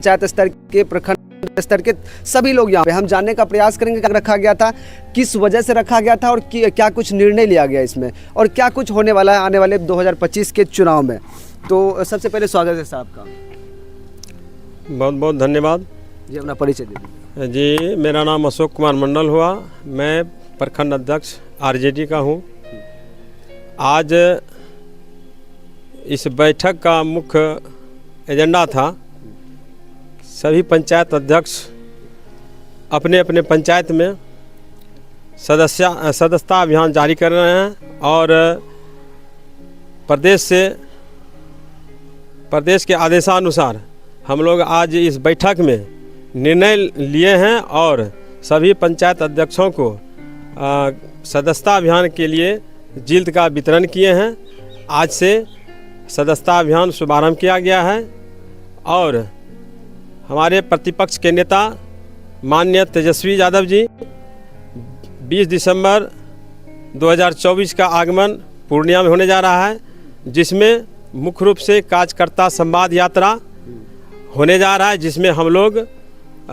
पंचायत स्तर के, प्रखंड स्तर के सभी लोग यहाँ पे हम जानने का प्रयास करेंगे क्या रखा गया था, किस वजह से रखा गया था और क्या कुछ निर्णय लिया गया इसमें और क्या कुछ होने वाला है आने वाले 2025 के चुनाव में। तो सबसे पहले स्वागत है साहब का। बहुत बहुत धन्यवाद जी, अपना परिचय दे दीजिए। जी, मेरा नाम अशोक कुमार मंडल हुआ, मैं प्रखंड अध्यक्ष आरजेडी का हूँ। आज इस बैठक का मुख्य एजेंडा था सभी पंचायत अध्यक्ष अपने अपने पंचायत में सदस्यता अभियान जारी कर रहे हैं और प्रदेश के आदेशानुसार हम लोग आज इस बैठक में निर्णय लिए हैं और सभी पंचायत अध्यक्षों को सदस्यता अभियान के लिए जिल्द का वितरण किए हैं। आज से सदस्यता अभियान शुभारंभ किया गया है और हमारे प्रतिपक्ष के नेता माननीय तेजस्वी यादव जी 20 दिसंबर 2024 का आगमन पूर्णिया में होने जा रहा है, जिसमें मुख्य रूप से कार्यकर्ता संवाद यात्रा होने जा रहा है, जिसमें हम लोग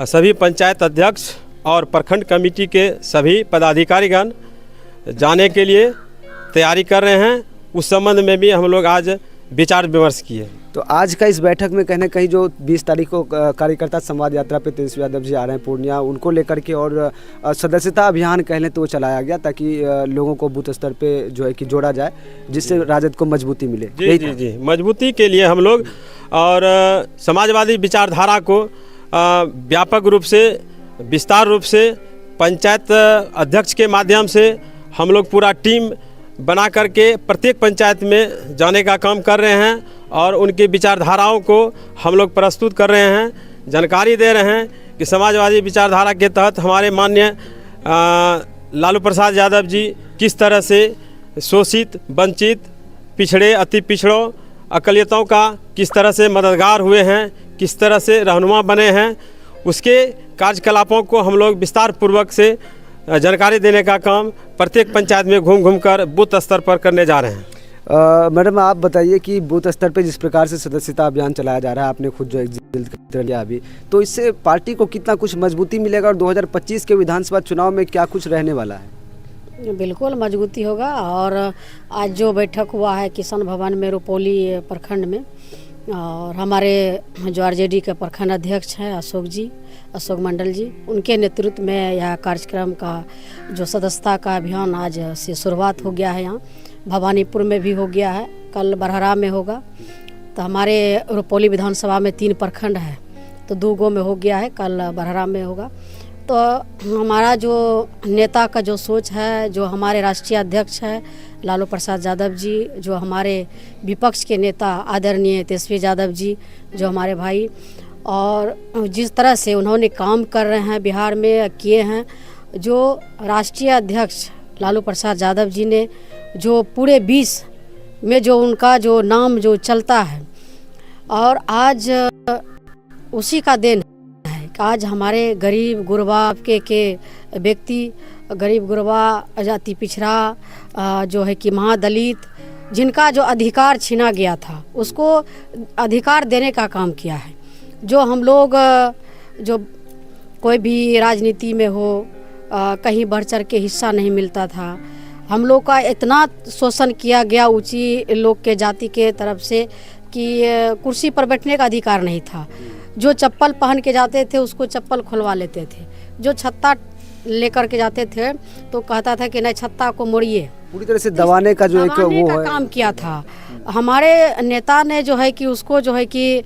सभी पंचायत अध्यक्ष और प्रखंड कमेटी के सभी पदाधिकारीगण जाने के लिए तैयारी कर रहे हैं। उस संबंध में भी हम लोग आज विचार विमर्श किए। तो आज का इस बैठक में कहीं ना कहीं जो 20 तारीख को कार्यकर्ता संवाद यात्रा पे तेजस्वी यादव जी आ रहे हैं पूर्णिया, उनको लेकर के और सदस्यता अभियान कह लें तो वो चलाया गया ताकि लोगों को बूथ स्तर पे जो है कि जोड़ा जाए, जिससे राजद को मजबूती मिले। जी, मजबूती के लिए हम लोग और समाजवादी विचारधारा को व्यापक रूप से विस्तार रूप से पंचायत अध्यक्ष के माध्यम से हम लोग पूरा टीम बना करके प्रत्येक पंचायत में जाने का काम कर रहे हैं और उनकी विचारधाराओं को हम लोग प्रस्तुत कर रहे हैं, जानकारी दे रहे हैं कि समाजवादी विचारधारा के तहत हमारे माननीय लालू प्रसाद यादव जी किस तरह से शोषित, वंचित, पिछड़े, अति पिछड़ों, अकलियतों का किस तरह से मददगार हुए हैं, किस तरह से रहनुमा बने हैं, उसके कार्यकलापों को हम लोग विस्तार पूर्वक से जानकारी देने का काम प्रत्येक पंचायत में घूम घूम कर बूथ स्तर पर करने जा रहे हैं। मैडम, आप बताइए कि बूथ स्तर पे जिस प्रकार से सदस्यता अभियान चलाया जा रहा है, आपने खुद जो एक लिया अभी, तो इससे पार्टी को कितना कुछ मजबूती मिलेगा और 2025 के विधानसभा चुनाव में क्या कुछ रहने वाला है? बिल्कुल मजबूती होगा। और आज जो बैठक हुआ है किसान भवन में रुपौली प्रखंड में, और हमारे जो आरजेडी के प्रखंड अध्यक्ष हैं अशोक मंडल जी, उनके नेतृत्व में यह कार्यक्रम का जो सदस्यता का अभियान आज से शुरुआत हो गया है। यहाँ भवानीपुर में भी हो गया है, कल बरहरा में होगा। तो हमारे रुपौली विधानसभा में 3 प्रखंड है, तो 2 गो में हो गया है, कल बरहरा में होगा। तो हमारा जो नेता का जो सोच है, जो हमारे राष्ट्रीय अध्यक्ष है लालू प्रसाद यादव जी, जो हमारे विपक्ष के नेता आदरणीय तेजस्वी यादव जी, जो हमारे भाई, और जिस तरह से उन्होंने काम कर रहे हैं बिहार में किए हैं, जो राष्ट्रीय अध्यक्ष लालू प्रसाद यादव जी ने जो पूरे 20 में जो उनका जो नाम जो चलता है, और आज उसी का देन है कि आज हमारे गरीब गुरबा के व्यक्ति, गरीब गुरबा, जाति पिछड़ा, जो है कि महादलित, जिनका जो अधिकार छीना गया था, उसको अधिकार देने का काम किया है। जो हम लोग जो कोई भी राजनीति में हो कहीं बढ़ चढ़ के हिस्सा नहीं मिलता था, हम लोग का इतना शोषण किया गया ऊंची लोग के जाति के तरफ से कि कुर्सी पर बैठने का अधिकार नहीं था। जो चप्पल पहन के जाते थे उसको चप्पल खुलवा लेते थे, जो छत्ता लेकर के जाते थे तो कहता था कि नहीं छत्ता को मोड़िए। पूरी तरह से दबाने का जो एक वो है काम किया था हमारे नेता ने, जो है कि उसको जो है कि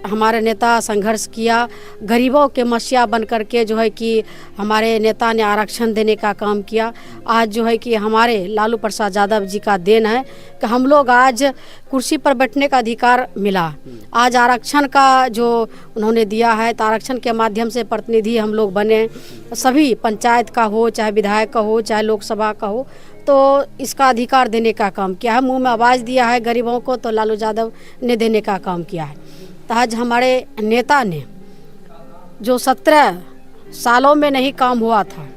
हमारे नेता संघर्ष किया, गरीबों के मसीहा बन करके जो है कि हमारे नेता ने आरक्षण देने का काम किया। आज जो है कि हमारे लालू प्रसाद यादव जी का देन है कि हम लोग आज कुर्सी पर बैठने का अधिकार मिला। आज आरक्षण का जो उन्होंने दिया है, तो आरक्षण के माध्यम से प्रतिनिधि हम लोग बने, सभी पंचायत का हो, चाहे विधायक का हो, चाहे लोकसभा का हो, तो इसका अधिकार देने का काम किया है। मुंह में आवाज़ दिया है गरीबों को, तो लालू यादव ने देने का काम किया है। तो आज हमारे नेता ने जो 17 सालों में नहीं काम हुआ था,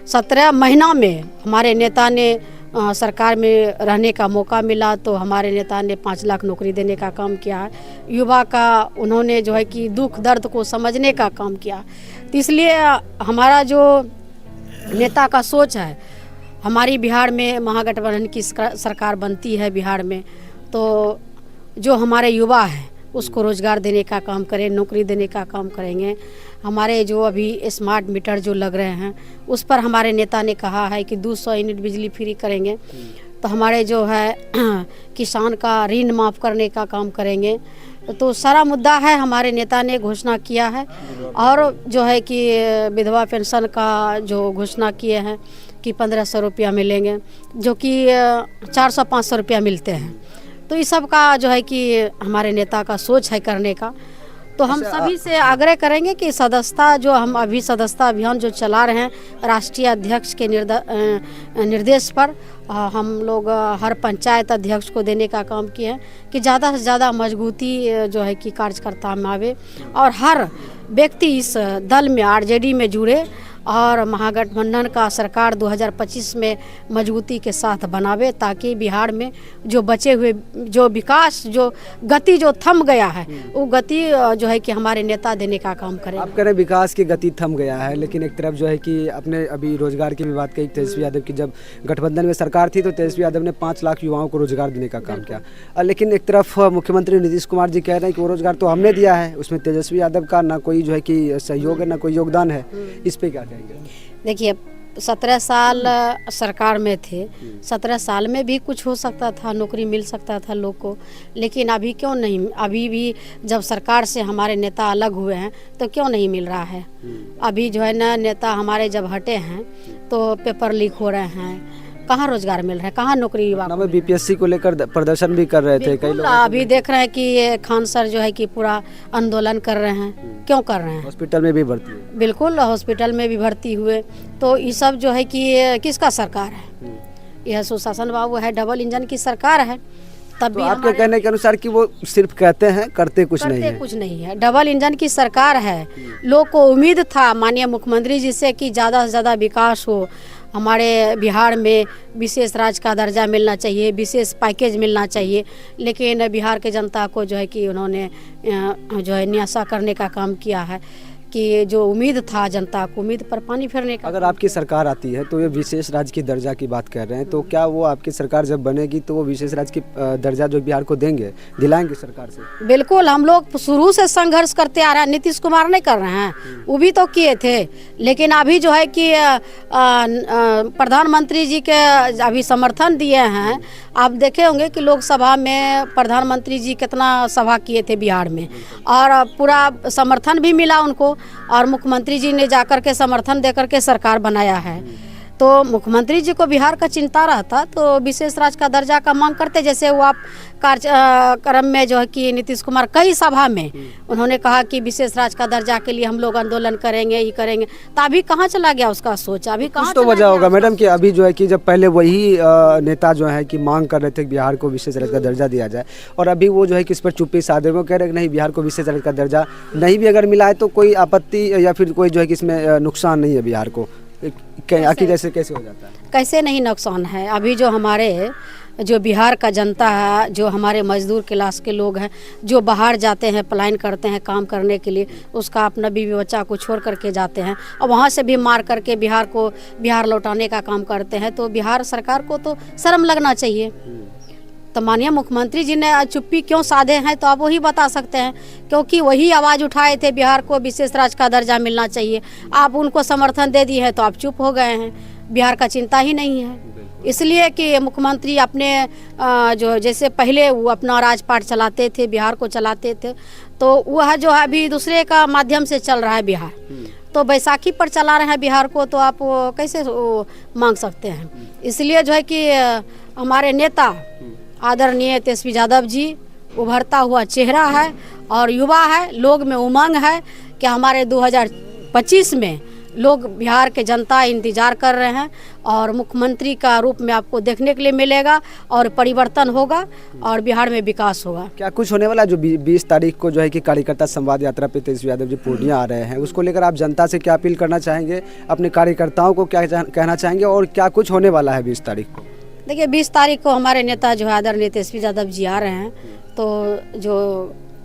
17 महीना में हमारे नेता ने सरकार में रहने का मौका मिला तो हमारे नेता ने 5 लाख नौकरी देने का काम किया है। युवा का उन्होंने जो है कि दुख दर्द को समझने का काम किया। तो इसलिए हमारा जो नेता का सोच है, हमारी बिहार में महागठबंधन की सरकार बनती है बिहार में, तो जो हमारे युवा हैं उसको रोज़गार देने का काम करें, नौकरी देने का काम करेंगे। हमारे जो अभी स्मार्ट मीटर जो लग रहे हैं उस पर हमारे नेता ने कहा है कि 200 यूनिट बिजली फ्री करेंगे। तो हमारे जो है किसान का ऋण माफ़ करने का काम करेंगे। तो सारा मुद्दा है, हमारे नेता ने घोषणा किया है। और जो है कि विधवा पेंशन का जो घोषणा किए हैं कि 1500 रुपया मिलेंगे, जो कि 400-500 रुपया मिलते हैं। तो इस सब का जो है कि हमारे नेता का सोच है करने का। तो हम सभी से आग्रह करेंगे कि सदस्यता जो हम अभी सदस्यता अभियान जो चला रहे हैं राष्ट्रीय अध्यक्ष के निर्देश पर, हम लोग हर पंचायत अध्यक्ष को देने का काम किए हैं कि ज़्यादा से ज़्यादा मजबूती जो है कि कार्यकर्ता में आवे और हर व्यक्ति इस दल में आरजेडी में जुड़े और महागठबंधन का सरकार 2025 में मजबूती के साथ बनावे, ताकि बिहार में जो बचे हुए जो विकास जो गति जो थम गया है वो गति जो है कि हमारे नेता देने का काम करें। आप कह रहे हैं विकास की गति थम गया है, लेकिन एक तरफ जो है कि अपने अभी रोजगार की भी बात कही। तेजस्वी यादव की जब गठबंधन में सरकार थी तो तेजस्वी यादव ने 5 लाख युवाओं को रोजगार देने का काम किया, लेकिन एक तरफ मुख्यमंत्री नीतीश कुमार जी कह रहे हैं कि वो रोजगार तो हमने दिया है, उसमें तेजस्वी यादव का ना कोई जो है कि सहयोग है ना कोई योगदान है। इस पे क्या कहेंगे? देखिए 17 साल सरकार में थे, 17 साल में भी कुछ हो सकता था, नौकरी मिल सकता था लोग को, लेकिन अभी क्यों नहीं? अभी भी जब सरकार से हमारे नेता अलग हुए हैं तो क्यों नहीं मिल रहा है? अभी जो है ना नेता हमारे जब हटे हैं तो पेपर लीक हो रहे हैं, कहाँ रोजगार मिल रहा है, कहाँ नौकरी? बीपीएससी को लेकर प्रदर्शन भी कर रहे थे कई लोग। अभी देख रहे हैं कि ये खान सर जो है कि पूरा आंदोलन कर रहे हैं। क्यों कर रहे हैं? हॉस्पिटल में भी भर्ती हुए। बिल्कुल, हॉस्पिटल में भी भर्ती हुए। तो ये सब जो है कि किसका सरकार है? यह सुशासन बाबू है, डबल इंजन की सरकार है। तब तो भी आपके कहने के अनुसार कि वो सिर्फ कहते हैं करते कुछ नहीं है। डबल इंजन की सरकार है। लोग को उम्मीद था माननीय मुख्यमंत्री जी से कि ज़्यादा से ज़्यादा विकास हो, हमारे बिहार में विशेष राज्य का दर्जा मिलना चाहिए, विशेष पैकेज मिलना चाहिए, लेकिन बिहार के जनता को जो है कि उन्होंने जो है निराशा करने का काम किया है कि जो उम्मीद था जनता को, उम्मीद पर पानी फेरने का। अगर आपकी सरकार आती है तो ये विशेष राज्य की दर्जा की बात कर रहे हैं, तो क्या वो आपकी सरकार जब बनेगी तो वो विशेष राज्य की दर्जा जो बिहार को देंगे, दिलाएंगे सरकार से? बिल्कुल, हम लोग शुरू से संघर्ष करते आ रहे हैं। नीतीश कुमार नहीं कर रहे हैं, वो भी तो किए थे, लेकिन अभी जो है कि प्रधानमंत्री जी के अभी समर्थन दिए हैं। आप देखे होंगे कि लोकसभा में प्रधानमंत्री जी कितना सभा किए थे बिहार में, और पूरा समर्थन भी मिला उनको, और मुख्यमंत्री जी ने जाकर के समर्थन देकर के सरकार बनाया है। तो मुख्यमंत्री जी को बिहार का चिंता रहता तो विशेष राज्य का दर्जा का मांग करते। जैसे वो आप कार्यक्रम में जो है कि नीतीश कुमार कई सभा में उन्होंने कहा कि विशेष राज्य का दर्जा के लिए हम लोग आंदोलन करेंगे, ये करेंगे। तो अभी कहाँ चला गया उसका सोच? अभी कहाँ तो वजह होगा मैडम कि अभी जो है कि जब पहले वही नेता जो है कि मांग कर रहे थे कि बिहार को विशेष राज्य का दर्जा दिया जाए, और अभी वो जो है कि इस पर चुप्पी साधे हुए कह रहे हैं कि नहीं, बिहार को विशेष राज्य का दर्जा नहीं भी अगर मिला है तो कोई आपत्ति या फिर कोई जो है कि इसमें नुकसान नहीं है बिहार को। आखिर कैसे हो जाता है? कैसे नहीं नुकसान है? अभी जो हमारे जो बिहार का जनता है, जो हमारे मजदूर क्लास के लोग हैं, जो बाहर जाते हैं, पलायन करते हैं काम करने के लिए, उसका अपना बीवी बच्चा को छोड़ करके जाते हैं और वहाँ से भी मार करके बिहार लौटाने का काम करते हैं। तो बिहार सरकार को तो शर्म लगना चाहिए। तो माननीय मुख्यमंत्री जी ने चुप्पी क्यों साधे हैं तो आप वही बता सकते हैं, क्योंकि वही आवाज़ उठाए थे बिहार को विशेष राज्य का दर्जा मिलना चाहिए। आप उनको समर्थन दे दिए हैं तो आप चुप हो गए हैं, बिहार का चिंता ही नहीं है। इसलिए कि मुख्यमंत्री अपने जो जैसे पहले वो अपना राजपाट चलाते थे, बिहार को चलाते थे, तो वह जो है अभी दूसरे का माध्यम से चल रहा है बिहार। तो बैसाखी पर चला रहे हैं बिहार को, तो आप कैसे मांग सकते हैं? इसलिए जो है कि हमारे नेता आदरणीय तेजस्वी यादव जी उभरता हुआ चेहरा है और युवा है, लोग में उमंग है कि हमारे 2025 में लोग बिहार के जनता इंतजार कर रहे हैं और मुख्यमंत्री का रूप में आपको देखने के लिए मिलेगा और परिवर्तन होगा और बिहार में विकास होगा। क्या कुछ होने वाला? जो 20 तारीख को जो है कि कार्यकर्ता संवाद यात्रा पे तेजस्वी यादव जी पूर्णिया आ रहे हैं, उसको लेकर आप जनता से क्या अपील करना चाहेंगे? अपने कार्यकर्ताओं को क्या कहना चाहेंगे और क्या कुछ होने वाला है 20 तारीख को? देखिए 20 तारीख को हमारे नेता जो है आदरणीय तेजस्वी यादव जी आ रहे हैं, तो जो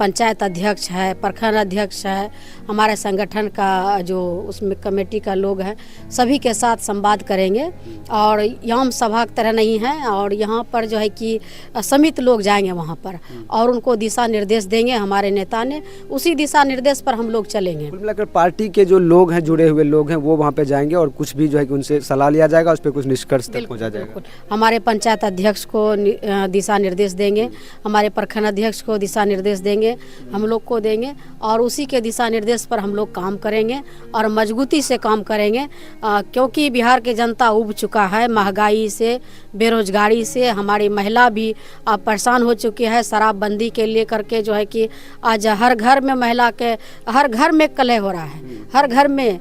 पंचायत अध्यक्ष है, प्रखंड अध्यक्ष है, हमारे संगठन का जो उसमें कमेटी का लोग हैं, सभी के साथ संवाद करेंगे। और आम सभा की तरह नहीं है, और यहाँ पर जो है कि समिति लोग जाएंगे वहाँ पर और उनको दिशा निर्देश देंगे हमारे नेता ने, उसी दिशा निर्देश पर हम लोग चलेंगे। कुल मिलाकर पार्टी के जो लोग हैं, जुड़े हुए लोग हैं, वो वहाँ पे जाएंगे और कुछ भी जो है कि उनसे सलाह लिया जाएगा, उस पर कुछ निष्कर्ष तक पहुँचा जाएगा। हमारे पंचायत अध्यक्ष को दिशा निर्देश देंगे, हमारे प्रखंड अध्यक्ष को दिशा निर्देश देंगे, हम लोग को देंगे, और उसी के दिशा निर्देश पर हम लोग काम करेंगे और मजबूती से काम करेंगे। क्योंकि बिहार की जनता उब चुका है महंगाई से, बेरोजगारी से, हमारी महिला भी परेशान हो चुकी है। शराबबंदी के लिए करके जो है कि आज हर घर में महिला के हर घर में कलह हो रहा है, हर घर में।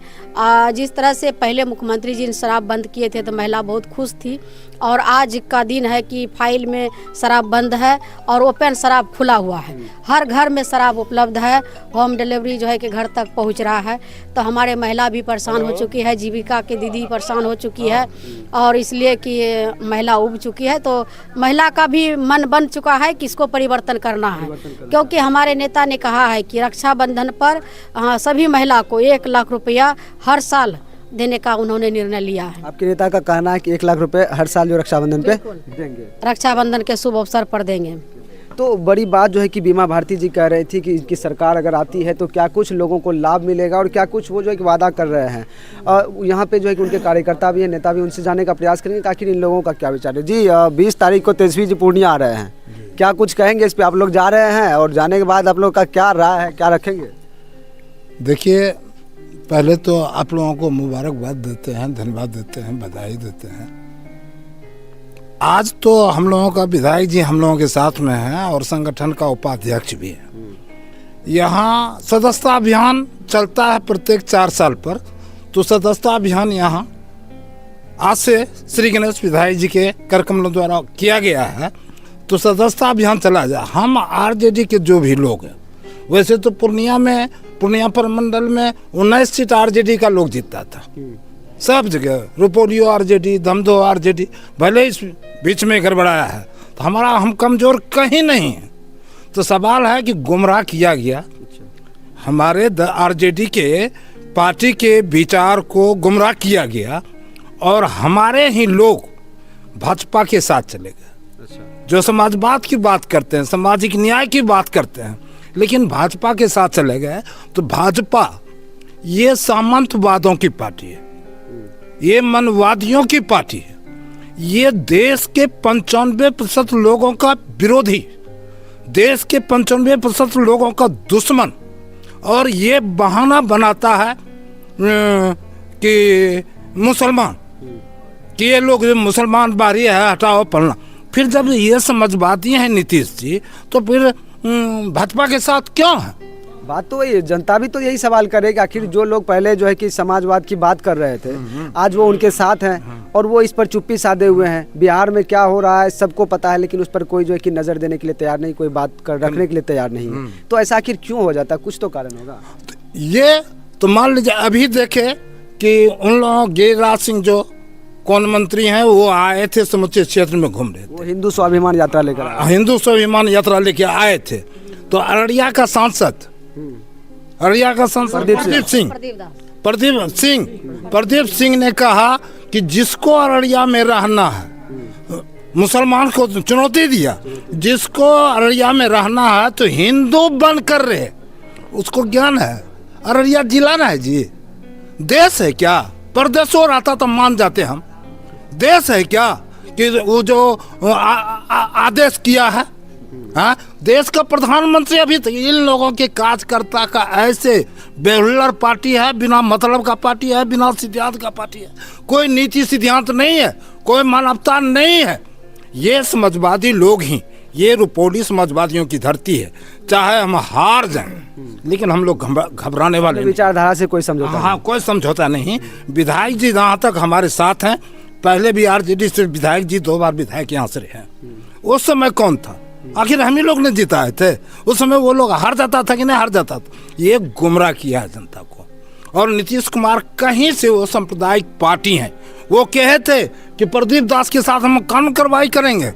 जिस तरह से पहले मुख्यमंत्री जी ने शराब बंद किए थे तो महिला बहुत खुश थी, और आज का दिन है कि फाइल में शराब बंद है और ओपन शराब खुला हुआ है, हर घर में शराब उपलब्ध है, होम डिलीवरी जो है कि घर तक पहुंच रहा है। तो हमारे महिला भी परेशान हो चुकी है, जीविका की दीदी परेशान हो चुकी है, और इसलिए कि महिला उब चुकी है। तो महिला का भी मन बन चुका है कि इसको परिवर्तन करना है, क्योंकि हमारे नेता ने कहा है कि रक्षाबंधन पर सभी महिला को 1 लाख रुपया हर साल देने का उन्होंने निर्णय लिया है। आपके नेता का कहना है कि 1 लाख रुपए हर साल जो रक्षाबंधन पे देंगे, रक्षाबंधन के शुभ अवसर पर देंगे। तो बड़ी बात जो है कि बीमा भारती जी कह रही थी कि इनकी सरकार अगर आती है तो क्या कुछ लोगों को लाभ मिलेगा और क्या कुछ वो जो है कि वादा कर रहे हैं। और यहाँ पे जो है कि उनके कार्यकर्ता भी हैं, नेता भी, उनसे जाने का प्रयास करेंगे कि आखिर इन लोगों का क्या विचार है। जी 20 तारीख को तेजस्वी जी पूर्णिया आ रहे हैं, क्या कुछ कहेंगे इस पर? आप लोग जा रहे हैं और जाने के बाद आप लोग का क्या राय है, क्या रखेंगे? देखिए, पहले तो आप लोगों को मुबारकबाद देते हैं, धन्यवाद देते हैं, बधाई देते हैं। आज तो हम लोगों का विधायक जी हम लोगों के साथ में है और संगठन का उपाध्यक्ष भी है। यहाँ सदस्यता अभियान चलता है प्रत्येक 4 साल पर, तो सदस्यता अभियान यहाँ आज से श्री गणेश विधायक जी के कार्यक्रमों द्वारा किया गया है। तो सदस्यता अभियान चला जाए। हम आरजेडी के जो भी लोग हैं, वैसे तो पूर्णिया प्रमंडल में 19 सीट आरजेडी का लोग जीतता था, सब जगह रुपोलियो आरजेडी, दमदो आरजेडी, भले इस बीच में गड़बड़ाया है। तो हम कमजोर कहीं नहीं है। तो सवाल है कि गुमराह किया गया, हमारे आरजेडी के पार्टी के विचार को गुमराह किया गया और हमारे ही लोग भाजपा के साथ चले गए, जो समाजवाद की बात करते हैं, सामाजिक न्याय की बात करते हैं, लेकिन भाजपा के साथ चले गए। तो भाजपा ये सामंतवादों की पार्टी है, ये मनवादियों की पार्टी है, ये देश के 95% लोगों का विरोधी, देश के 95% लोगों का दुश्मन, और ये बहाना बनाता है कि मुसलमान, कि ये लोग मुसलमान बारी है, हटाओ पढ़ना। फिर जब ये समझवादी हैं नीतीश जी, तो फिर भाजपा के साथ क्यों है? बात तो वही है, जनता भी तो यही सवाल करेगी। आखिर जो लोग पहले जो है कि समाजवाद की बात कर रहे थे, आज वो उनके साथ हैं और वो इस पर चुप्पी साधे हुए हैं। बिहार में क्या हो रहा है सबको पता है, लेकिन उस पर कोई जो है कि नज़र देने के लिए तैयार नहीं, कोई बात कर रखने के लिए तैयार नहीं है। तो ऐसा आखिर क्यों हो जाता है? कुछ तो कारण होगा। ये तो मान लीजिए अभी देखे कि उन लोगों गिरिराज सिंह जो कौन मंत्री हैं, वो आए थे, समूचे क्षेत्र में घूम रहे थे, वो हिंदू स्वाभिमान यात्रा लेकर आए। हिंदू स्वाभिमान यात्रा लेके आए थे। तो अररिया का सांसद प्रदीप सिंह ने कहा कि जिसको अररिया में रहना है, मुसलमान को चुनौती दिया, जिसको अररिया में रहना है तो हिंदू बन कर रहे, उसको ज्ञान है। अररिया जिला ना है जी, देश है क्या? परदेशों रहता तो मान जाते हम। देश है क्या कि वो जो आदेश किया है? हाँ, देश का प्रधानमंत्री अभी तक इन लोगों के कार्यकर्ता का ऐसे बेहुल्लर पार्टी है, बिना मतलब का पार्टी है, बिना सिद्धांत का पार्टी है, कोई नीति सिद्धांत नहीं है, कोई मानवता नहीं है। ये समाजवादी लोग ही, ये रुपोली समाजवादियों की धरती है। चाहे हम हार जाएं, लेकिन हम लोग घबराने वाले विचारधारा से कोई समझौता हाँ, कोई समझौता नहीं। विधायक जी जहाँ तक हमारे साथ हैं, पहले भी आरजेडी से विधायक जी 2 बार विधायक यहाँ से रहे हैं। उस समय कौन था? आखिर हम ही लोग ने जिताए थे। उस समय वो लोग हार जाता था कि नहीं हार जाता था? ये गुमराह किया है जनता को। और नीतीश कुमार कहीं से वो सांप्रदायिक पार्टी हैं, वो कहे थे कि प्रदीप दास के साथ हम कानून कार्रवाई करेंगे,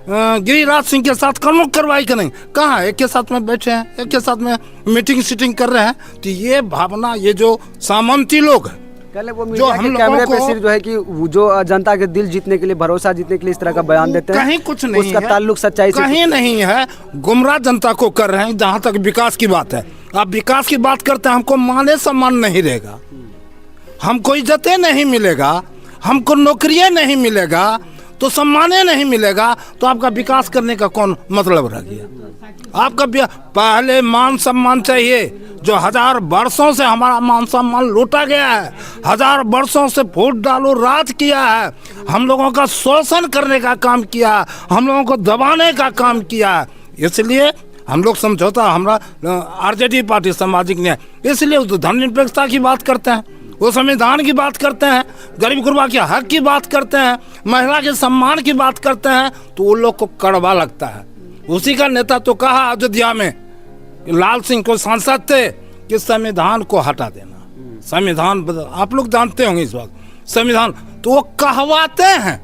गिरिराज सिंह के साथ कानून कार्रवाई करेंगे। कहाँ एक के साथ में बैठे हैं, एक के साथ में मीटिंग सीटिंग कर रहे हैं। तो ये भावना, ये जो सामंती लोग हैं, पहले वो मीडिया के कैमरे पे सिर्फ जो है कि जो जनता के दिल जीतने के लिए, भरोसा जीतने के लिए इस तरह का बयान देते हैं, कहीं कुछ नहीं उसका है, ताल्लुक सच्चाई से कहीं नहीं है। गुमराह जनता को कर रहे हैं। जहाँ तक विकास की बात है, आप विकास की बात करते हैं, हमको माने सम्मान नहीं रहेगा, हमको इज्जतें नहीं मिलेगा, हमको नौकरियां नहीं मिलेगा, तो सम्माने नहीं मिलेगा, तो आपका विकास करने का कौन मतलब रह गया? आपका पहले मान सम्मान चाहिए। जो 1000 वर्षों से हमारा मान सम्मान लूटा गया है, 1000 वर्षों से वोट डालो राज किया है, हम लोगों का शोषण करने का काम किया है, हम लोगों को दबाने का काम किया है। इसलिए हम लोग समझौता, हमारा आरजेडी पार्टी सामाजिक न्याय, इसलिए उस धर्मनिरपेक्षता की बात करते हैं, वो संविधान की बात करते हैं, गरीब गुरबा के हक की बात करते हैं, महिला के सम्मान की बात करते हैं, तो वो लोग को कड़वा लगता है। उसी का नेता तो कहा अयोध्या में, लाल सिंह को सांसद थे, कि संविधान को हटा देना, संविधान आप लोग जानते होंगे इस वक्त संविधान, तो वो कहवाते हैं,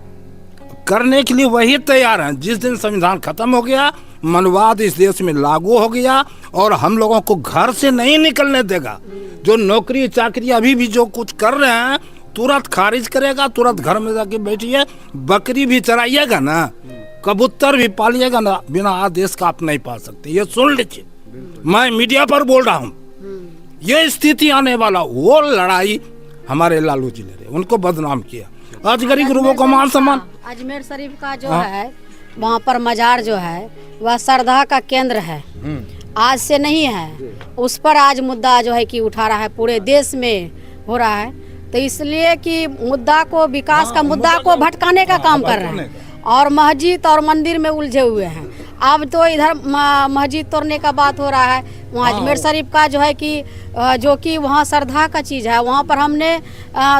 करने के लिए वही तैयार हैं। जिस दिन संविधान खत्म हो गया, मनवाद इस देश में लागू हो गया और हम लोगों को घर से नहीं निकलने देगा। जो नौकरी चाकरी अभी भी जो कुछ कर रहे हैं, तुरंत खारिज करेगा, तुरंत घर में जाके बैठिए, बकरी भी चराइएगा ना, कबूतर भी पालिएगा ना, बिना आदेश का आप नहीं पाल सकते। ये सुन लीजिए, मैं मीडिया पर बोल रहा हूँ, ये स्थिति आने वाला। वो लड़ाई हमारे लालू जी ले रहे, उनको बदनाम किया। आज गरीब गुरुओं को मान सम्मान। अजमेर शरीफ का जो है, वहाँ पर मजार जो है, वह श्रद्धा का केंद्र है, आज से नहीं है। उस पर आज मुद्दा जो है कि उठा रहा है, पूरे देश में हो रहा है। तो इसलिए कि मुद्दा को, विकास का मुद्दा को भटकाने का काम कर रहे हैं और मस्जिद और मंदिर में उलझे हुए हैं। अब तो इधर मस्जिद तोड़ने का बात हो रहा है, वहाँ अजमेर शरीफ का जो है कि जो कि वहाँ श्रद्धा का चीज़ है, वहाँ पर हमने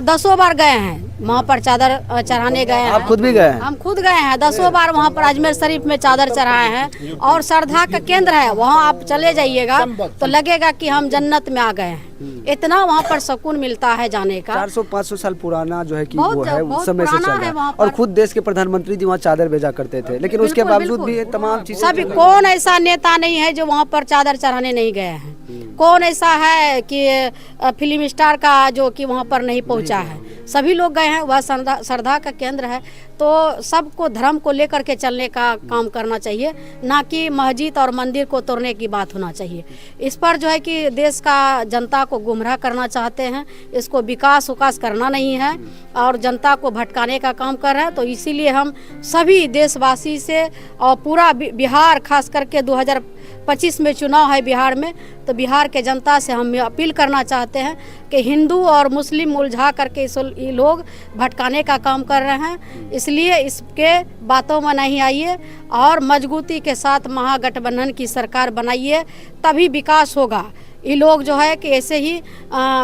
10 बार गए हैं, वहाँ पर चादर चढ़ाने गए हैं। आप खुद भी गए हैं? हम खुद गए हैं, 10 बार वहाँ पर अजमेर शरीफ में चादर चढ़ाए हैं और श्रद्धा का केंद्र है। वहाँ आप चले जाइएगा तो लगेगा कि हम जन्नत में आ गए हैं, इतना वहाँ पर सुकून मिलता है जाने का। 400-500 साल पुराना जो है कि बहुत- वो है, उस बहुत समय से चल पुराना रहा है है। वहाँ और पर। खुद देश के प्रधानमंत्री जी वहाँ चादर भेजा करते थे, लेकिन उसके बिल्कुल, बावजूद भी ये तमाम चीजें सभी, कौन ऐसा नेता नहीं है जो वहाँ पर चादर चढ़ाने नहीं गए हैं? कौन ऐसा है कि फिल्म स्टार का जो कि वहाँ पर नहीं पहुँचा है? सभी लोग गए हैं, वह श्रद्धा का केंद्र है। तो सबको धर्म को लेकर के चलने का काम करना चाहिए, ना कि मस्जिद और मंदिर को तोड़ने की बात होना चाहिए। इस पर जो है कि देश का जनता को गुमराह करना चाहते हैं, इसको विकास उकास करना नहीं है और जनता को भटकाने का काम कर रहे हैं। तो इसीलिए हम सभी देशवासी से और पूरा बिहार, खास करके 2025 में चुनाव है बिहार में, तो बिहार के जनता से हम अपील करना चाहते हैं कि हिंदू और मुस्लिम उलझा करके ये लोग भटकाने का काम कर रहे हैं। इसलिए इसके बातों में नहीं आइए और मजबूती के साथ महागठबंधन की सरकार बनाइए, तभी विकास होगा। ये लोग जो है कि ऐसे ही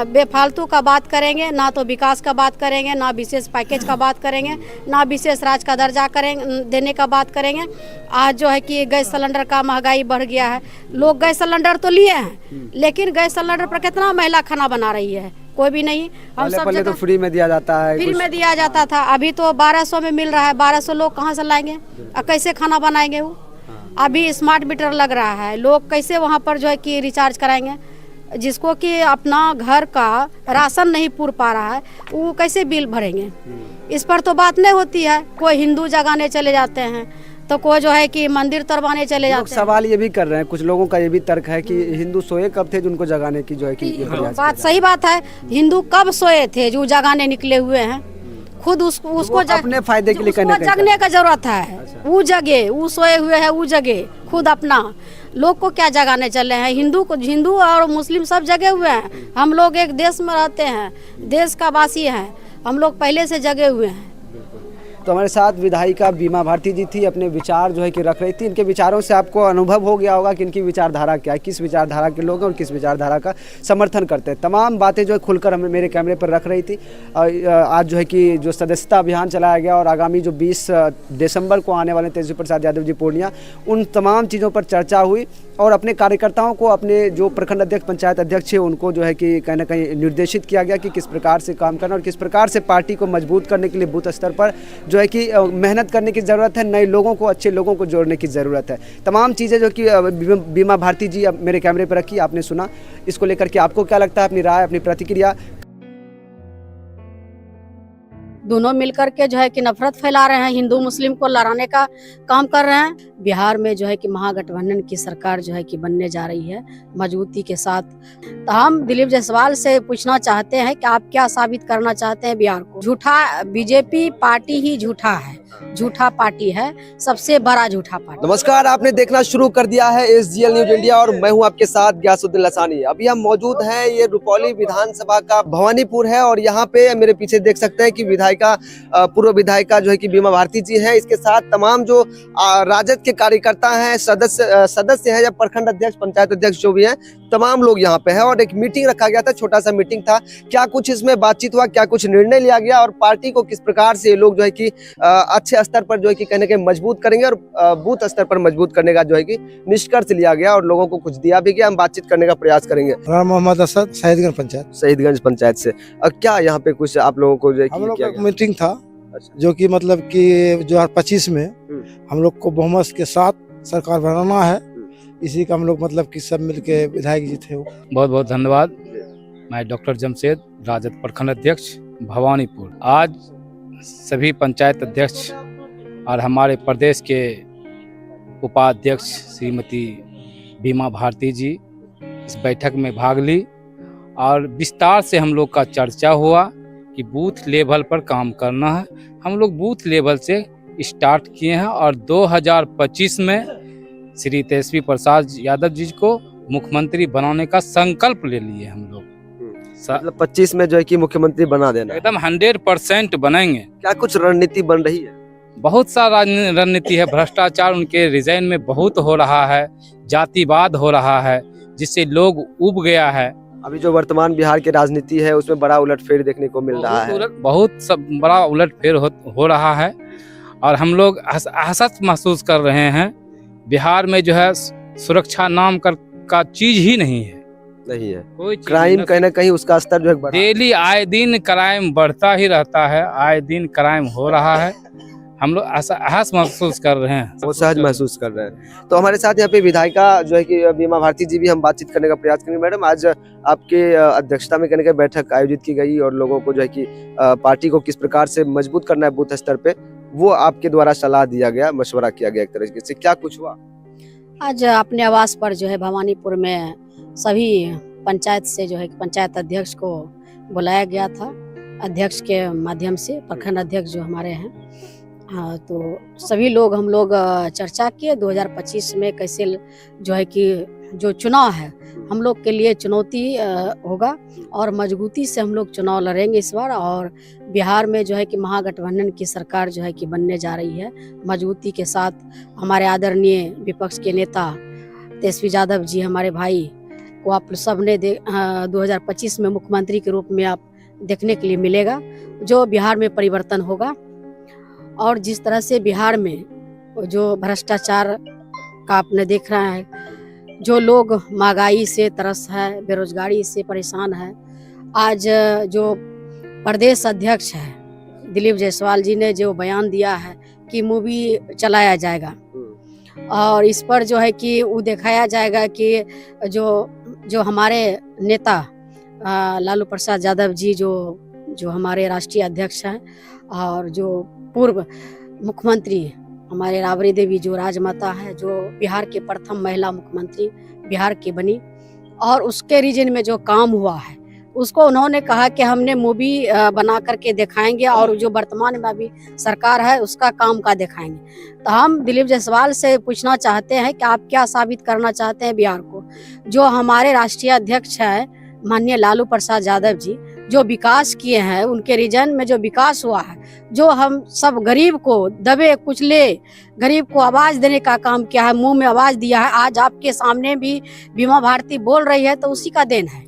बेफालतू का बात करेंगे, ना तो विकास का बात करेंगे, ना विशेष पैकेज का बात करेंगे, ना विशेष राज्य का दर्जा करेंगे, देने का बात करेंगे। आज जो है कि गैस सिलेंडर का महंगाई बढ़ गया है, लोग गैस सिलेंडर तो लिए हैं, लेकिन गैस सिलेंडर पर कितना महिला खाना बना रही है? कोई भी नहीं। हम सब पहले तो फ्री में दिया जाता है, फ्री में दिया जाता था, अभी तो 1200 में मिल रहा है। 1200 लोग कहाँ से लाएंगे और कैसे खाना बनाएंगे? वो अभी स्मार्ट मीटर लग रहा है, लोग कैसे वहाँ पर जो है कि रिचार्ज कराएंगे? जिसको कि अपना घर का राशन नहीं पूर पा रहा है, वो कैसे बिल भरेंगे? इस पर तो बात नहीं होती है। कोई हिंदू जगाने चले जाते हैं, तो कोई जो है कि मंदिर तरवाने चले जाते हैं। सवाल ये भी कर रहे हैं, कुछ लोगों का ये भी तर्क है कि हिंदू सोए कब थे जिनको जगाने की जो है कि बात सही बात है। हिंदू कब सोए थे जो जगाने निकले हुए हैं? खुद उसको अपने फायदे के लिए जगने का जरूरत है। वो जगे, वो सोए हुए है, वो जगे खुद अपना। लोग को क्या जगाने चल रहे हैं? हिंदू और मुस्लिम सब जगे हुए हैं। हम लोग एक देश में रहते हैं, देश का वासी हैं, हम लोग पहले से जगे हुए हैं। तो हमारे साथ विधायिका बीमा भारती जी थी, अपने विचार जो है कि रख रही थी। इनके विचारों से आपको अनुभव हो गया होगा कि इनकी विचारधारा क्या है, किस विचारधारा के लोग हैं और किस विचारधारा का समर्थन करते हैं। तमाम बातें जो है खुलकर हमें मेरे कैमरे पर रख रही थी। आज जो है कि जो सदस्यता अभियान चलाया गया और आगामी जो 20 दिसंबर को आने वाले तेजस्वी प्रसाद यादव जी पूर्णिया, उन तमाम चीज़ों पर चर्चा हुई और अपने कार्यकर्ताओं को, अपने जो प्रखंड अध्यक्ष, पंचायत अध्यक्ष है, उनको जो है कि कहीं ना कहीं निर्देशित किया गया कि किस प्रकार से काम करना और किस प्रकार से पार्टी को मजबूत करने के लिए बूथ स्तर पर जो है कि मेहनत करने की ज़रूरत है, नए लोगों को, अच्छे लोगों को जोड़ने की ज़रूरत है। तमाम चीज़ें जो कि बीमा भारती जी अब मेरे कैमरे पर रखी, आपने सुना। इसको लेकर के आपको क्या लगता है, अपनी राय, अपनी प्रतिक्रिया? दोनों मिलकर के जो है कि नफरत फैला रहे हैं, हिंदू मुस्लिम को लड़ाने का काम कर रहे हैं। बिहार में जो है कि महागठबंधन की सरकार जो है कि बनने जा रही है मजबूती के साथ। तो हम दिलीप जायसवाल से पूछना चाहते हैं कि आप क्या साबित करना चाहते हैं बिहार को? झूठा बीजेपी पार्टी ही झूठा है, झूठा पार्टी है, सबसे बड़ा झूठा पार्टी। नमस्कार, आपने देखना शुरू कर दिया है SGL न्यूज इंडिया और मैं हूं आपके साथ गयासुद्दीन लसानी। अभी हम मौजूद हैं, ये रुपौली विधानसभा का भवानीपुर है और यहाँ पे मेरे पीछे देख सकते हैं कि विधायिका, पूर्व विधायिका जो है कि बीमा भारती जी है, इसके साथ तमाम जो राजद के कार्यकर्ता हैं, सदस्य हैं या प्रखंड अध्यक्ष, पंचायत अध्यक्ष जो भी हैं, तमाम लोग यहाँ पे हैं और एक मीटिंग रखा गया था, छोटा सा मीटिंग था। क्या कुछ इसमें बातचीत हुआ, क्या कुछ निर्णय लिया गया और पार्टी को किस प्रकार से लोग जो है कि अच्छे स्तर पर जो है कि कहने के मजबूत करेंगे और बूथ स्तर पर मजबूत करने का जो है कि निष्कर्ष लिया गया और लोगों को कुछ दिया भी गया। हम बातचीत करने का प्रयास करेंगे। मोहम्मद असद, शहीदगंज पंचायत से। क्या यहाँ पे कुछ आप लोगों को जो है हम लोग किया का गया? मीटिंग था अच्छा। जो कि मतलब कि 2025 में हम लोग को बहुमत के साथ सरकार बनाना है। इसी का हम लोग मतलब कि सब मिलके विधायक जी थे वो। बहुत बहुत धन्यवाद। मैं डॉक्टर जमशेद, राजद प्रखंड अध्यक्ष भवानीपुर। आज सभी पंचायत अध्यक्ष और हमारे प्रदेश के उपाध्यक्ष श्रीमती बीमा भारती जी इस बैठक में भाग ली और विस्तार से हम लोग का चर्चा हुआ कि बूथ लेवल पर काम करना है। हम लोग बूथ लेवल से स्टार्ट किए हैं और 2025 में श्री तेजस्वी प्रसाद यादव जी को मुख्यमंत्री बनाने का संकल्प ले लिए हम लोग। मतलब 25 में जो है कि मुख्यमंत्री बना देना है। एकदम 100% बनेंगे। क्या कुछ रणनीति बन रही है? बहुत सारा रणनीति है। भ्रष्टाचार उनके रिजाइन में बहुत हो रहा है, जातिवाद हो रहा है, जिससे लोग उब गया है। अभी जो वर्तमान बिहार की राजनीति है उसमें बड़ा उलटफेर देखने को मिल रहा है। बहुत सब बड़ा उलटफेर हो रहा है और हम लोग हसत महसूस कर रहे हैं। बिहार में जो है सुरक्षा नाम का चीज ही नहीं है। कोई क्राइम कहीं ना कहीं उसका स्तर जो है डेली आए दिन क्राइम बढ़ता ही रहता है, आए दिन क्राइम हो रहा है। हम लोग असहज महसूस कर रहे हैं, वो सहज महसूस कर रहे हैं। तो हमारे साथ यहाँ पे विधायिका जो है कि बीमा भारती जी भी हम बातचीत करने का प्रयास करेंगे। मैडम, आज आपके अध्यक्षता में कहने का बैठक आयोजित की गई और लोगों को जो है कि पार्टी को किस प्रकार से मजबूत करना है बूथ स्तर पे, वो आपके द्वारा सलाह दिया गया, मशवरा किया गया एक तरीके से। क्या कुछ हुआ? आज अपने आवास पर जो है भवानीपुर में सभी पंचायत से जो है कि पंचायत अध्यक्ष को बुलाया गया था, अध्यक्ष के माध्यम से, प्रखंड अध्यक्ष जो हमारे हैं। तो सभी लोग हम लोग चर्चा किए 2025 में कैसे जो है कि जो चुनाव है हम लोग के लिए चुनौती होगा और मजबूती से हम लोग चुनाव लड़ेंगे इस बार। और बिहार में जो है कि महागठबंधन की सरकार जो है कि बनने जा रही है मजबूती के साथ। हमारे आदरणीय विपक्ष के नेता तेजस्वी यादव जी, हमारे भाई को आप सब ने 2025 में मुख्यमंत्री के रूप में आप देखने के लिए मिलेगा, जो बिहार में परिवर्तन होगा। और जिस तरह से बिहार में जो भ्रष्टाचार का आपने देख रहा है, जो लोग महंगाई से तरस है, बेरोजगारी से परेशान है। आज जो प्रदेश अध्यक्ष है दिलीप जायसवाल जी ने जो बयान दिया है कि मूवी चलाया जाएगा और इस पर जो है कि वो दिखाया जाएगा कि जो हमारे नेता लालू प्रसाद यादव जी जो हमारे राष्ट्रीय अध्यक्ष हैं और जो पूर्व मुख्यमंत्री हमारे राबड़ी देवी जो राजमाता है, जो बिहार के प्रथम महिला मुख्यमंत्री बिहार की बनी, और उसके रीजन में जो काम हुआ है उसको उन्होंने कहा कि हमने मूवी बना करके दिखाएंगे और जो वर्तमान में अभी सरकार है उसका काम का दिखाएंगे। तो हम दिलीप जायसवाल से पूछना चाहते हैं कि आप क्या साबित करना चाहते हैं बिहार को? जो हमारे राष्ट्रीय अध्यक्ष है माननीय लालू प्रसाद यादव जी, जो विकास किए हैं, उनके रीजन में जो विकास हुआ है, जो हम सब गरीब को दबे कुचले गरीब को आवाज देने का काम किया है, मुंह में आवाज दिया है। आज आपके सामने भी बीमा भारती बोल रही है तो उसी का देन है।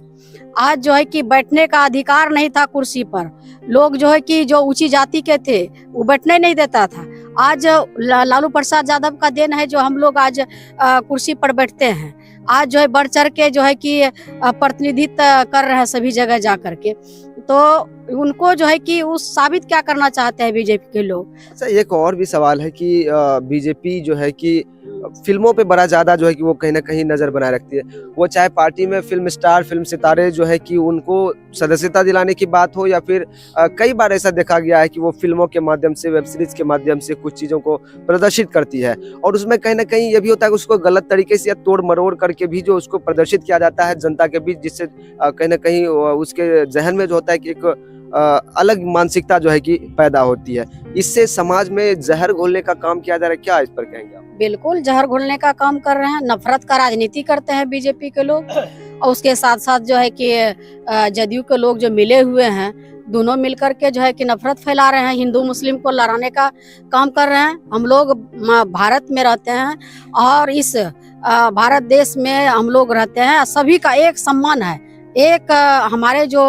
आज जो है कि बैठने का अधिकार नहीं था कुर्सी पर, लोग जो है कि जो ऊंची जाति के थे वो बैठने नहीं देता था। आज लालू प्रसाद यादव का देन है जो हम लोग आज कुर्सी पर बैठते हैं। आज जो है बढ़ चढ़ के जो है कि प्रतिनिधित्व कर रहे हैं सभी जगह जा करके। तो उनको जो है कि उस साबित क्या करना चाहते हैं बीजेपी के लोग। अच्छा, एक और भी सवाल है कि बीजेपी जो है कि फिल्मों पे बड़ा ज़्यादा जो है कि वो कहीं ना कहीं नज़र बनाए रखती है। वो चाहे पार्टी में फिल्म स्टार, फिल्म सितारे जो है कि उनको सदस्यता दिलाने की बात हो, या फिर कई बार ऐसा देखा गया है कि वो फिल्मों के माध्यम से, वेब सीरीज के माध्यम से कुछ चीज़ों को प्रदर्शित करती है, और उसमें कहीं ना कहीं ये भी होता है कि उसको गलत तरीके से या तोड़ मरोड़ करके भी जो उसको प्रदर्शित किया जाता है जनता के बीच, जिससे कहीं ना कहीं उसके जहन में जो होता है कि एक अलग मानसिकता जो है कि पैदा होती है। इससे समाज में जहर घोलने का काम किया जा रहा है, क्या इस पर कहेंगे आप? बिल्कुल जहर घोलने का काम कर रहे हैं, नफरत का राजनीति करते हैं बीजेपी के लोग। और उसके साथ साथ जो है कि जदयू के लोग जो मिले हुए हैं, दोनों मिलकर के जो है कि नफरत फैला रहे हैं, हिंदू मुस्लिम को लड़ाने का काम कर रहे हैं। हम लोग भारत में रहते हैं और इस भारत देश में हम लोग रहते हैं, सभी का एक सम्मान है। एक हमारे जो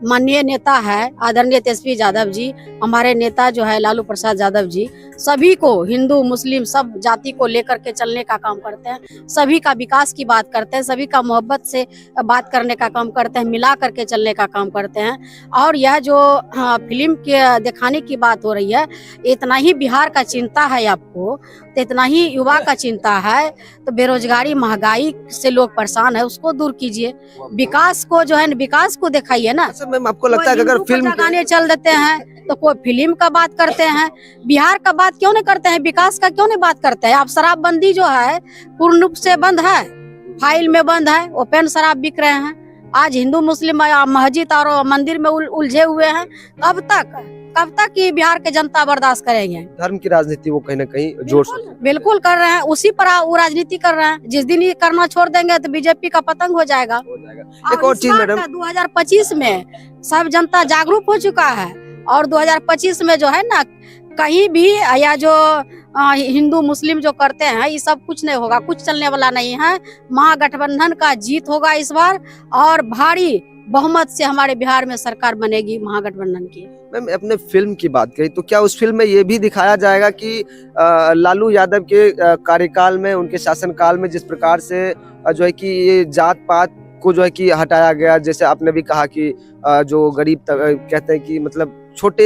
माननीय नेता है आदरणीय तेजस्वी यादव जी, हमारे नेता जो है लालू प्रसाद यादव जी, सभी को हिंदू मुस्लिम सब जाति को लेकर के चलने का काम करते हैं, सभी का विकास की बात करते हैं, सभी का मोहब्बत से बात करने का काम करते हैं, मिला करके चलने का काम करते हैं। और यह जो फिल्म के दिखाने की बात हो रही है, इतना ही बिहार का चिंता है आपको, तो इतना ही युवा का चिंता है, तो बेरोजगारी महंगाई से लोग परेशान है, उसको दूर कीजिए। विकास को जो है विकास को दिखाइए ना। मैम, आपको लगता है कि अगर फिल्म गाने चल देते हैं तो कोई फिल्म का बात करते हैं, बिहार का बात क्यों नहीं करते हैं, विकास का क्यों नहीं बात करते हैं? आप शराबबंदी जो है पूर्ण रूप से बंद है, फाइल में बंद है, ओपन शराब बिक रहे हैं। आज हिंदू मुस्लिम मस्जिद और मंदिर में उलझे हुए हैं। कब तक ये बिहार के जनता बर्दाश्त करेंगे? धर्म की राजनीति वो कहीं ना कहीं जोर से बिल्कुल कर रहे हैं, उसी पर वो राजनीति कर रहे हैं। जिस दिन ये करना छोड़ देंगे तो बीजेपी का पतंग हो जाएगा। एक और चीज मैडम, 2025 में सब जनता जागरूक हो चुका है, और 2025 में जो है ना, कहीं भी या जो हिंदू मुस्लिम जो करते हैं ये सब कुछ नहीं होगा, कुछ चलने वाला नहीं है। महागठबंधन का जीत होगा इस बार, और भारी बहुमत से हमारे बिहार में सरकार बनेगी महागठबंधन की। मैम, अपने फिल्म की बात कही तो क्या उस फिल्म में ये भी दिखाया जाएगा कि लालू यादव के कार्यकाल में, उनके शासनकाल में जिस प्रकार से जो है कि ये जात पात को जो है कि हटाया गया, जैसे आपने भी कहा कि जो गरीब कहते हैं कि मतलब छोटे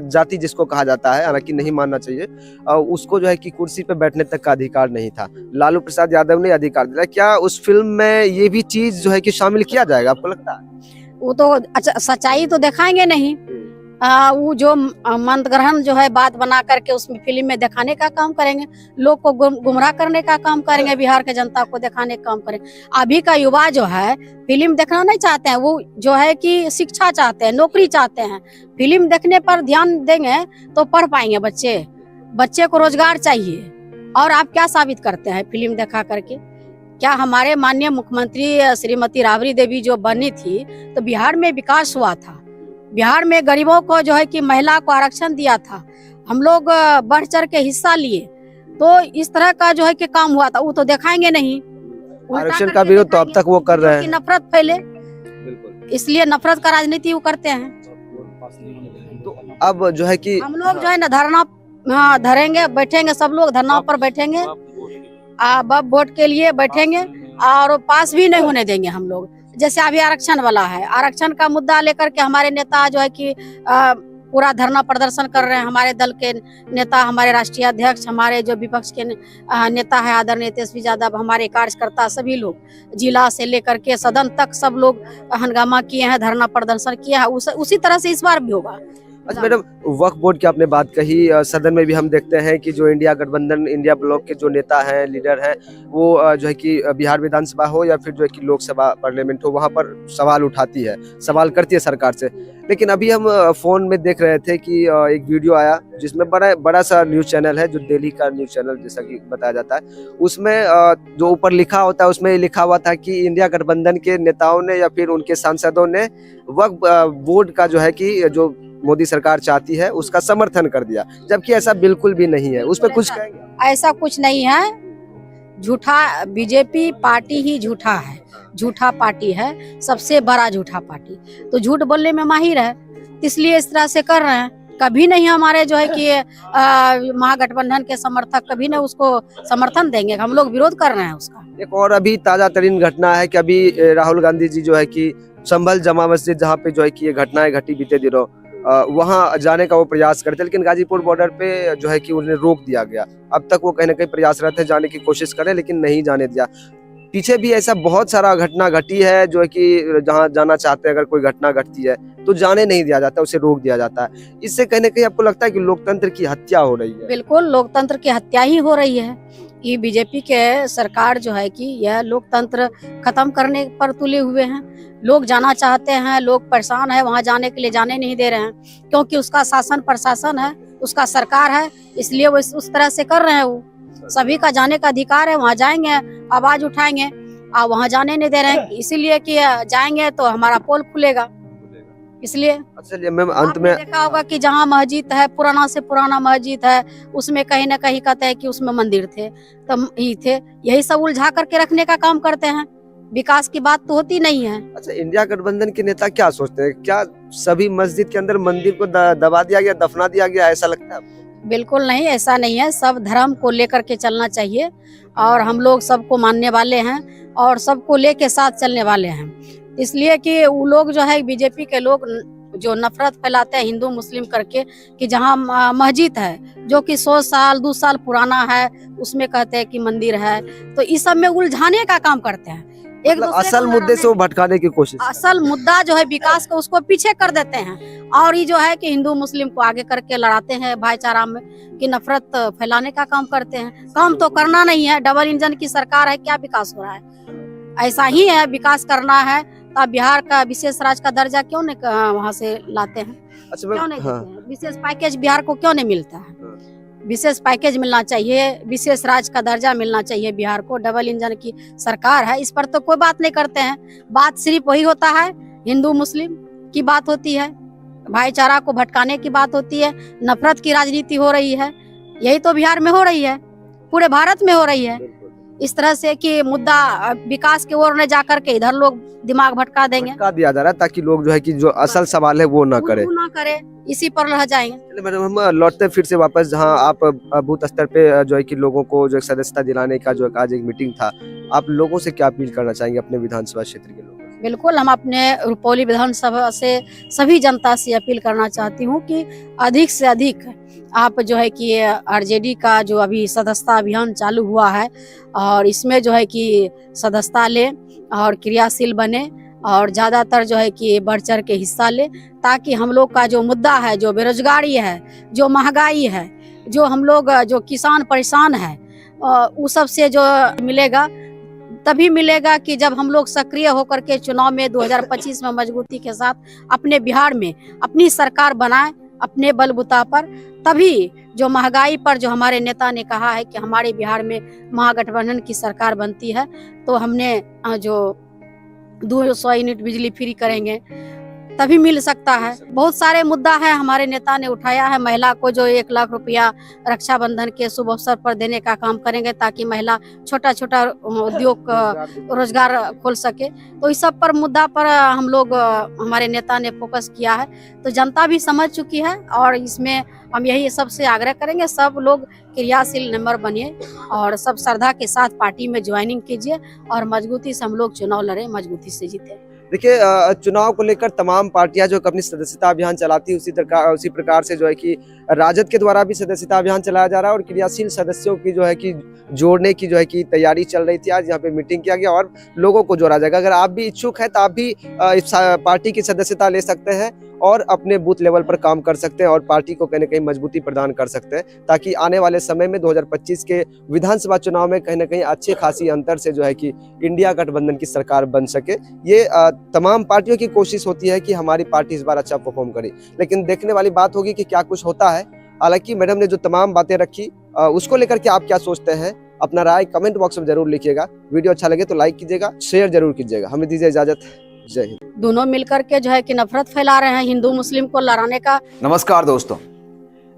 जाति जिसको कहा जाता है, हालांकि नहीं मानना चाहिए, उसको जो है कि कुर्सी पे बैठने तक का अधिकार नहीं था, लालू प्रसाद यादव ने अधिकार दिया। क्या उस फिल्म में ये भी चीज जो है कि शामिल किया जाएगा, आपको लगता है? वो तो अच्छा सच्चाई तो दिखाएंगे नहीं, वो जो मंत्रग्रहण जो है बात बना करके उसमें फिल्म में दिखाने का काम करेंगे, लोग को गुमराह करने का काम करेंगे, बिहार के जनता को दिखाने का काम करेंगे। अभी का युवा जो है फिल्म देखना नहीं चाहते हैं, वो जो है कि शिक्षा चाहते हैं, नौकरी चाहते हैं। फिल्म देखने पर ध्यान देंगे तो पढ़ पाएंगे बच्चे को रोजगार चाहिए। और आप क्या साबित करते हैं फिल्म देखा करके? क्या हमारे माननीय मुख्यमंत्री श्रीमती राबड़ी देवी जो बनी थी तो बिहार में विकास हुआ था, बिहार में गरीबों को जो है कि महिला को आरक्षण दिया था, हम लोग बढ़ चढ़ के हिस्सा लिए, तो इस तरह का जो है कि काम हुआ था, वो तो दिखाएंगे नहीं। आरक्षण का विरोध तो अब तक वो कर रहे हैं, नफरत फैले, इसलिए नफरत का राजनीति वो करते हैं। तो अब जो है कि हम लोग जो है ना धरना धरेंगे, बैठेंगे, सब लोग धरना पर बैठेंगे, अब वोट के लिए बैठेंगे, और पास भी नहीं होने देंगे हम लोग। जैसे अभी आरक्षण वाला है, आरक्षण का मुद्दा लेकर के हमारे नेता जो है कि पूरा धरना प्रदर्शन कर रहे हैं। हमारे दल के नेता, हमारे राष्ट्रीय अध्यक्ष, हमारे जो विपक्ष के नेता है आदरणीय तेजस्वी यादव, हमारे कार्यकर्ता सभी लोग जिला से लेकर के सदन तक सब लोग हंगामा किए हैं, धरना प्रदर्शन किया है। उसी तरह से इस बार भी होगा। अच्छा मैडम, वक्फ बोर्ड की आपने बात कही, सदन में भी हम देखते हैं कि जो इंडिया गठबंधन, इंडिया ब्लॉक के जो नेता हैं, लीडर हैं, वो जो है कि बिहार विधानसभा हो या फिर जो है कि लोकसभा पार्लियामेंट हो, वहाँ पर सवाल उठाती है, सवाल करती है सरकार से। लेकिन अभी हम फोन में देख रहे थे कि एक वीडियो आया जिसमें बड़ा सा न्यूज़ चैनल है, जो दिल्ली का न्यूज़ चैनल जैसा कि बताया जाता है, उसमें जो ऊपर लिखा होता है उसमें लिखा हुआ था कि इंडिया गठबंधन के नेताओं ने या फिर उनके सांसदों ने वक्फ बोर्ड का जो है कि जो मोदी सरकार चाहती है उसका समर्थन कर दिया, जबकि ऐसा बिल्कुल भी नहीं है। उस पर कुछ कहेंगे? ऐसा कुछ नहीं है, झूठा बीजेपी पार्टी ही झूठा है, झूठा पार्टी है, सबसे बड़ा झूठा पार्टी। तो झूठ बोलने में माहिर है, इसलिए इस तरह से कर रहे हैं। कभी नहीं हमारे जो है कि महागठबंधन के समर्थक कभी नहीं उसको समर्थन देंगे, हम लोग विरोध कर रहे हैं उसका। एक और अभी ताजा तरीन घटना है कि अभी राहुल गांधी जी जो है कि संभल जमा मस्जिद, जहाँ पे जो है कि ये घटनाएं घटी बीते दिनों, वहाँ जाने का वो प्रयास करते, लेकिन गाजीपुर बॉर्डर पे जो है कि उन्हें रोक दिया गया। अब तक वो कहीं ना कहीं प्रयासरत है, जाने की कोशिश करें लेकिन नहीं जाने दिया। पीछे भी ऐसा बहुत सारा घटना घटी है जो है कि जहाँ जाना चाहते हैं, अगर कोई घटना घटती है तो जाने नहीं दिया जाता, उसे रोक दिया जाता है। इससे कहीं ना कहीं आपको लगता है कि लोकतंत्र की हत्या हो रही है? बिल्कुल लोकतंत्र की हत्या ही हो रही है। ये बीजेपी के सरकार जो है कि यह लोकतंत्र खत्म करने पर तुले हुए हैं। लोग जाना चाहते हैं, लोग परेशान है, वहाँ जाने के लिए जाने नहीं दे रहे हैं, क्योंकि उसका शासन प्रशासन है, उसका सरकार है, इसलिए वो उस तरह से कर रहे हैं। वो सभी का जाने का अधिकार है, वहाँ जाएंगे, आवाज उठाएंगे, और वहाँ जाने नहीं दे रहे हैं, इसीलिए कि जाएंगे तो हमारा पोल खुलेगा, इसलिए। चलिए मैम, अंत में देखा होगा कि जहाँ मस्जिद है, पुराना से पुराना मस्जिद है, उसमें कहीं ना कहीं कहते हैं कि उसमें मंदिर थे, तो ही थे, यही सब उलझा करके रखने का काम करते हैं। विकास की बात तो होती नहीं है। अच्छा, इंडिया गठबंधन के नेता क्या सोचते हैं? क्या सभी मस्जिद के अंदर मंदिर को दबा दिया गया, दफना दिया गया, ऐसा लगता है आपको? बिल्कुल नहीं, ऐसा नहीं है। सब धर्म को लेकर के चलना चाहिए, और हम लोग सबको मानने वाले हैं और सबको लेके साथ चलने वाले हैं। इसलिए कि वो लोग जो है, बीजेपी के लोग जो नफरत फैलाते हैं हिंदू मुस्लिम करके, कि जहाँ मस्जिद है जो कि 100 साल 2 साल पुराना है, उसमें कहते हैं कि मंदिर है, तो इस सब में उलझाने का काम करते हैं। एक मतलब असल मुद्दे से वो भटकाने की कोशिश। असल मुद्दा जो है विकास को, उसको पीछे कर देते हैं, और ये जो है कि हिंदू मुस्लिम को आगे करके लड़ाते हैं भाईचारा में, कि नफरत फैलाने का काम करते हैं। काम तो करना नहीं है, डबल इंजन की सरकार है, क्या विकास हो रहा है? ऐसा ही है, विकास करना है तो बिहार का विशेष राज्य का दर्जा क्यों नहीं वहाँ से लाते हैं? अच्छा, क्यों नहीं देते हैं? विशेष पैकेज बिहार को क्यों नहीं मिलता है? विशेष पैकेज मिलना चाहिए, विशेष राज्य का दर्जा मिलना चाहिए बिहार को। डबल इंजन की सरकार है, इस पर तो कोई बात नहीं करते हैं। बात सिर्फ वही होता है, हिंदू मुस्लिम की बात होती है, भाईचारा को भटकाने की बात होती है, नफरत की राजनीति हो रही है। यही तो बिहार में हो रही है, पूरे भारत में हो रही है। इस तरह से कि मुद्दा विकास की ओर न जाकर के इधर लोग दिमाग भटका देंगे, भटका दिया जा रहा है, ताकि लोग जो है कि जो असल सवाल है वो ना करे, इसी पर रह जाएंगे। चलिए मैडम, हम लौटते फिर से वापस जहां आप बूथ स्तर पे जो है कि लोगों को जो सदस्यता दिलाने का जो आज एक मीटिंग था, आप लोगों से क्या अपील करना चाहेंगे अपने विधानसभा क्षेत्र के लोगों से? बिल्कुल, हम अपने रुपौली विधानसभा से सभी जनता से अपील करना चाहती हूँ कि अधिक से अधिक आप जो है कि आरजेडी का जो अभी सदस्यता अभियान चालू हुआ है, और इसमें जो है कि सदस्यता लें और क्रियाशील बने, और ज़्यादातर जो है कि बढ़ चढ़ के हिस्सा ले, ताकि हम लोग का जो मुद्दा है, जो बेरोजगारी है, जो महंगाई है, जो हम लोग जो किसान परेशान है, उस सब से जो मिलेगा तभी मिलेगा कि जब हम लोग सक्रिय होकर के चुनाव में 2025 में मजबूती के साथ अपने बिहार में अपनी सरकार बनाए अपने बलबूता पर। तभी जो महंगाई पर जो हमारे नेता ने कहा है कि हमारे बिहार में महागठबंधन की सरकार बनती है तो हमने जो 200 यूनिट बिजली फ्री करेंगे, तभी मिल सकता है। बहुत सारे मुद्दा है हमारे नेता ने उठाया है। महिला को जो 1 लाख रुपया रक्षाबंधन के शुभ अवसर पर देने का काम करेंगे, ताकि महिला छोटा छोटा उद्योग रोजगार खोल सके। तो इस सब पर मुद्दा पर हम लोग हमारे नेता ने फोकस किया है, तो जनता भी समझ चुकी है। और इसमें हम यही सबसे आग्रह करेंगे, सब लोग क्रियाशील मेंबर बनिए और सब श्रद्धा के साथ पार्टी में ज्वाइनिंग कीजिए, और मजबूती से हम लोग चुनाव लड़े, मजबूती से जीते। देखिए, चुनाव को लेकर तमाम पार्टियां जो अपनी सदस्यता अभियान चलाती है, उसी प्रकार से जो है कि राजद के द्वारा भी सदस्यता अभियान चलाया जा रहा है, और क्रियाशील सदस्यों की जो है कि जोड़ने की जो है कि तैयारी चल रही थी। आज यहाँ पे मीटिंग किया गया और लोगों को जोड़ा जाएगा। अगर आप भी इच्छुक हैं तो आप भी इस पार्टी की सदस्यता ले सकते हैं और अपने बूथ लेवल पर काम कर सकते हैं और पार्टी को कहीं ना कहीं मजबूती प्रदान कर सकते हैं, ताकि आने वाले समय में 2025 के विधानसभा चुनाव में कहीं ना कहीं अच्छे खासी अंतर से जो है कि इंडिया गठबंधन की सरकार बन सके। ये तमाम पार्टियों की कोशिश होती है कि हमारी पार्टी इस बार अच्छा परफॉर्म करे, लेकिन देखने वाली बात होगी कि क्या कुछ होता है। हालांकि मैडम ने जो तमाम बातें रखी उसको लेकर के आप क्या सोचते हैं, अपना राय कमेंट बॉक्स में जरूर लिखिएगा। वीडियो अच्छा लगे तो लाइक कीजिएगा, शेयर जरूर कीजिएगा। हमें दीजिए इजाजत, जय हिंद। दोनों मिलकर के जो है कि नफरत फैला रहे हैं, हिंदू मुस्लिम को लड़ाने का। नमस्कार दोस्तों,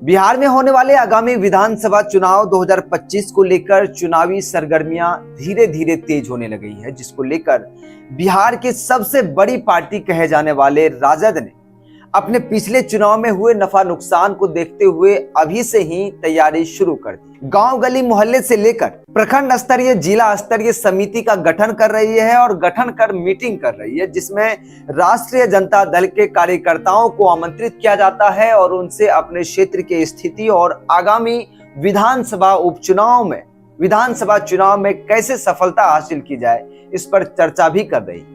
बिहार में होने वाले आगामी विधानसभा चुनाव 2025 को लेकर चुनावी सरगर्मियां धीरे धीरे तेज होने लगी है, जिसको लेकर बिहार की सबसे बड़ी पार्टी कहे जाने वाले राजद ने अपने पिछले चुनाव में हुए नफा नुकसान को देखते हुए अभी से ही तैयारी शुरू कर दी। गांव गली मोहल्ले से लेकर प्रखंड स्तरीय जिला स्तरीय समिति का गठन कर रही है और गठन कर मीटिंग कर रही है, जिसमें राष्ट्रीय जनता दल के कार्यकर्ताओं को आमंत्रित किया जाता है और उनसे अपने क्षेत्र की स्थिति और आगामी विधानसभा चुनाव में कैसे सफलता हासिल की जाए, इस पर चर्चा भी कर रही है।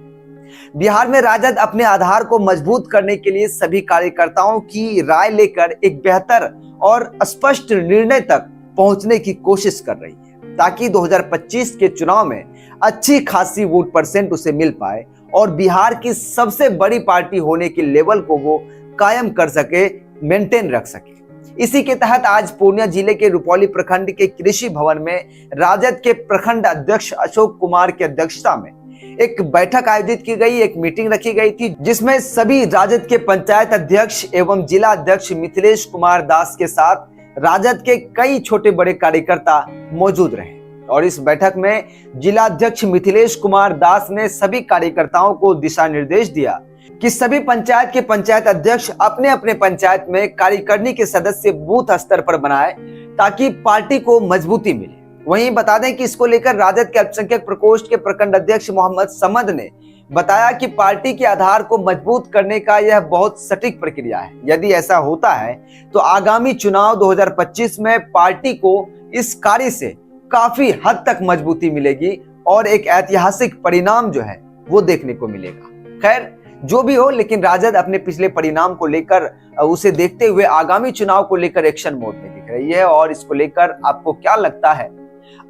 बिहार में राजद अपने आधार को मजबूत करने के लिए सभी कार्यकर्ताओं की राय लेकर एक बेहतर और स्पष्ट निर्णय तक पहुंचने की कोशिश कर रही है, ताकि 2025 के चुनाव में अच्छी खासी वोट परसेंट उसे मिल पाए और बिहार की सबसे बड़ी पार्टी होने के लेवल को वो कायम कर सके, मेंटेन रख सके। इसी के तहत आज पूर्णिया जिले के रुपौली प्रखंड के कृषि भवन में राजद के प्रखंड अध्यक्ष अशोक कुमार की अध्यक्षता में एक बैठक आयोजित की गई, एक मीटिंग रखी गई थी, जिसमें सभी राजद के पंचायत अध्यक्ष एवं जिला अध्यक्ष मिथिलेश कुमार दास के साथ राजद के कई छोटे बड़े कार्यकर्ता मौजूद रहे। और इस बैठक में जिला अध्यक्ष मिथिलेश कुमार दास ने सभी कार्यकर्ताओं को दिशा निर्देश दिया कि सभी पंचायत के पंचायत अध्यक्ष अपने अपने पंचायत में कार्यकारिणी के सदस्य बूथ स्तर पर बनाए, ताकि पार्टी को मजबूती मिले। वहीं बता दें कि इसको लेकर राजद के अल्पसंख्यक प्रकोष्ठ के प्रखंड अध्यक्ष मोहम्मद समद ने बताया कि पार्टी के आधार को मजबूत करने का यह बहुत सटीक प्रक्रिया है। यदि ऐसा होता है तो आगामी चुनाव 2025 में पार्टी को इस कार्य से काफी हद तक मजबूती मिलेगी और एक ऐतिहासिक परिणाम जो है वो देखने को मिलेगा। खैर जो भी हो, लेकिन राजद अपने पिछले परिणाम को लेकर उसे देखते हुए आगामी चुनाव को लेकर एक्शन मोड में दिख रही है। और इसको लेकर आपको क्या लगता है,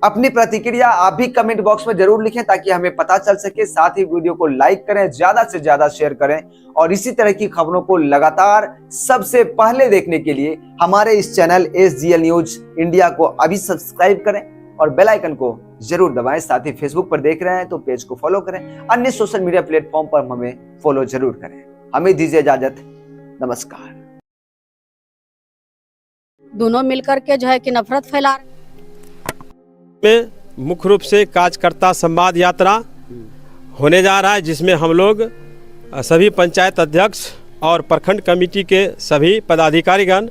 अपनी प्रतिक्रिया आप भी कमेंट बॉक्स में जरूर लिखें, ताकि हमें पता चल सके। साथ ही वीडियो को लाइक करें, ज्यादा से ज्यादा शेयर करें और इसी तरह की खबरों को लगातार सबसे पहले देखने के लिए हमारे इस चैनल SGL न्यूज इंडिया को अभी सब्सक्राइब करें और बेल आइकन को जरूर दबाएं। साथ ही फेसबुक पर देख रहे हैं तो पेज को फॉलो करें, अन्य सोशल मीडिया प्लेटफॉर्म पर हमें फॉलो जरूर करें। हमें दीजिए इजाजत, नमस्कार। दोनों मिलकर के जो है कि नफरत फैला रहे में मुख्य रूप से कार्यकर्ता संवाद यात्रा होने जा रहा है, जिसमें हम लोग सभी पंचायत अध्यक्ष और प्रखंड कमेटी के सभी पदाधिकारीगण